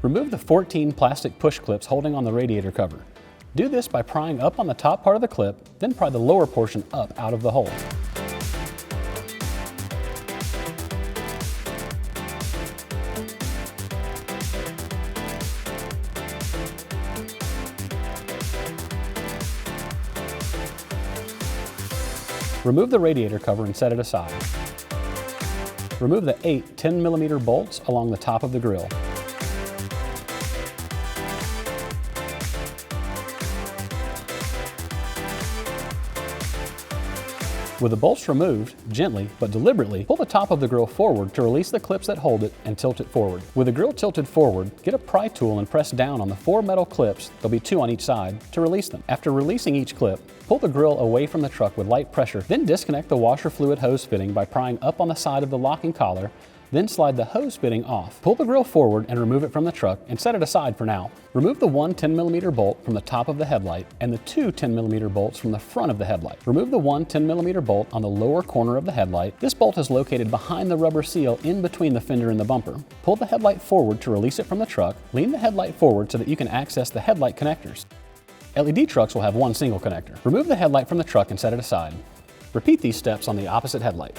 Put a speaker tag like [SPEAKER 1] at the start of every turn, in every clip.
[SPEAKER 1] Remove the 14 plastic push clips holding on the radiator cover. Do this by prying up on the top part of the clip, then pry the lower portion up out of the hole. Remove the radiator cover and set it aside. Remove the 8 10mm bolts along the top of the grille. With the bolts removed, gently but deliberately pull the top of the grille forward to release the clips that hold it and tilt it forward. With the grille tilted forward, get a pry tool and press down on the 4 metal clips, there'll be 2 on each side, to release them. After releasing each clip, pull the grille away from the truck with light pressure, then disconnect the washer fluid hose fitting by prying up on the side of the locking collar, then slide the hose fitting off. Pull the grille forward and remove it from the truck and set it aside for now. Remove the 1 10mm bolt from the top of the headlight and the 2 10mm bolts from the front of the headlight. Remove the 1 10mm bolt on the lower corner of the headlight. This bolt is located behind the rubber seal in between the fender and the bumper. Pull the headlight forward to release it from the truck. Lean the headlight forward so that you can access the headlight connectors. LED trucks will have one single connector. Remove the headlight from the truck and set it aside. Repeat these steps on the opposite headlight.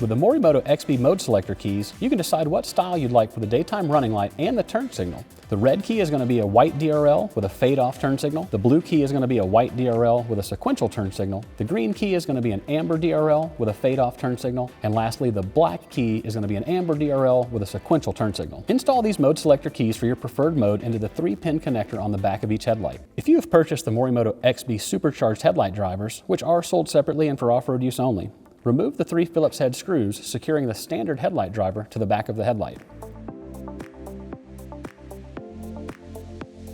[SPEAKER 1] With the Morimoto XB mode selector keys, you can decide what style you'd like for the daytime running light and the turn signal. The red key is going to be a white DRL with a fade-off turn signal. The blue key is going to be a white DRL with a sequential turn signal. The green key is going to be an amber DRL with a fade-off turn signal. And lastly, the black key is going to be an amber DRL with a sequential turn signal. Install these mode selector keys for your preferred mode into the 3-pin connector on the back of each headlight. If you have purchased the Morimoto XB Supercharged headlight drivers, which are sold separately and for off-road use only, remove the 3 Phillips head screws, securing the standard headlight driver to the back of the headlight.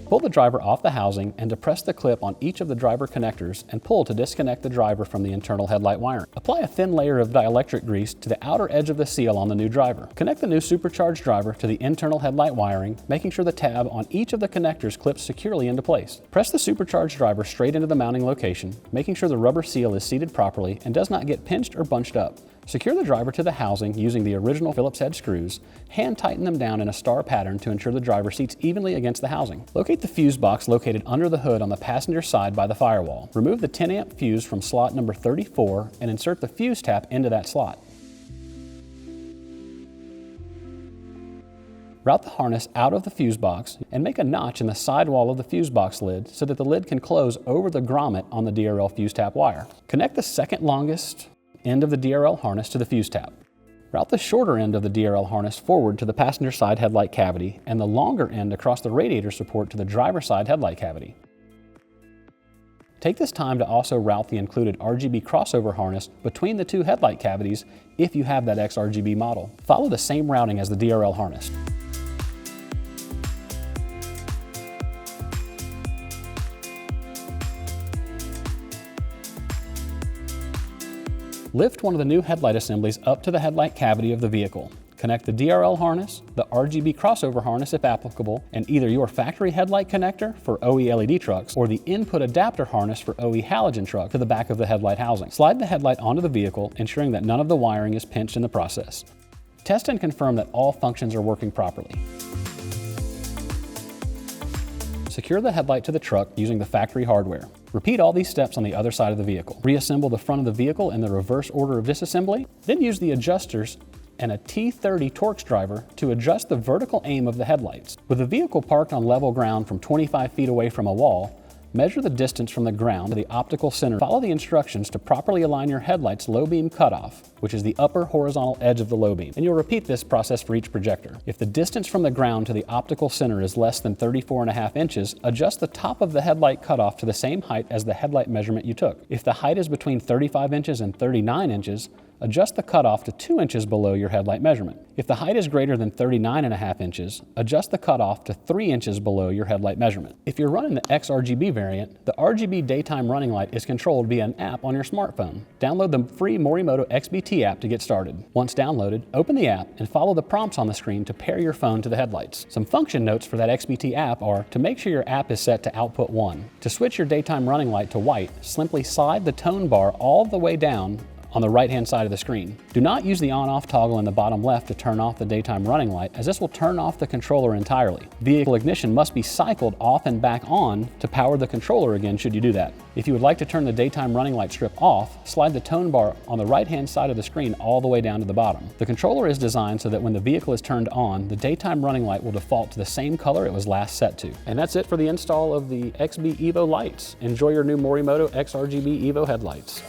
[SPEAKER 1] Pull the driver off the housing and depress the clip on each of the driver connectors and pull to disconnect the driver from the internal headlight wiring. Apply a thin layer of dielectric grease to the outer edge of the seal on the new driver. Connect the new supercharged driver to the internal headlight wiring, making sure the tab on each of the connectors clips securely into place. Press the supercharged driver straight into the mounting location, making sure the rubber seal is seated properly and does not get pinched or bunched up. Secure the driver to the housing using the original Phillips head screws. Hand tighten them down in a star pattern to ensure the driver seats evenly against the housing. Locate the fuse box located under the hood on the passenger side by the firewall. Remove the 10 amp fuse from slot number 34 and insert the fuse tap into that slot. Route the harness out of the fuse box and make a notch in the side wall of the fuse box lid so that the lid can close over the grommet on the DRL fuse tap wire. Connect the second longest end of the DRL harness to the fuse tap. Route the shorter end of the DRL harness forward to the passenger side headlight cavity and the longer end across the radiator support to the driver side headlight cavity. Take this time to also route the included RGB crossover harness between the 2 headlight cavities if you have that XRGB model. Follow the same routing as the DRL harness. Lift one of the new headlight assemblies up to the headlight cavity of the vehicle. Connect the DRL harness, the RGB crossover harness if applicable, and either your factory headlight connector for OE LED trucks or the input adapter harness for OE halogen truck to the back of the headlight housing. Slide the headlight onto the vehicle, ensuring that none of the wiring is pinched in the process. Test and confirm that all functions are working properly. Secure the headlight to the truck using the factory hardware. Repeat all these steps on the other side of the vehicle. Reassemble the front of the vehicle in the reverse order of disassembly, then use the adjusters and a T30 Torx driver to adjust the vertical aim of the headlights. With the vehicle parked on level ground from 25 feet away from a wall, measure the distance from the ground to the optical center. Follow the instructions to properly align your headlight's low beam cutoff, which is the upper horizontal edge of the low beam, and you'll repeat this process for each projector. If the distance from the ground to the optical center is less than 34.5 inches, adjust the top of the headlight cutoff to the same height as the headlight measurement you took. If the height is between 35 inches and 39 inches, adjust the cutoff to 2 inches below your headlight measurement. If the height is greater than 39.5 inches, adjust the cutoff to 3 inches below your headlight measurement. If you're running the XRGB variant, the RGB daytime running light is controlled via an app on your smartphone. Download the free Morimoto XB app to get started. Once downloaded, open the app and follow the prompts on the screen to pair your phone to the headlights. Some function notes for that XB app are to make sure your app is set to output 1. To switch your daytime running light to white, simply slide the tone bar all the way down on the right-hand side of the screen. Do not use the on-off toggle in the bottom left to turn off the daytime running light, as this will turn off the controller entirely. Vehicle ignition must be cycled off and back on to power the controller again should you do that. If you would like to turn the daytime running light strip off, slide the tone bar on the right-hand side of the screen all the way down to the bottom. The controller is designed so that when the vehicle is turned on, the daytime running light will default to the same color it was last set to. And that's it for the install of the XB Evo lights. Enjoy your new Morimoto XRGB Evo headlights.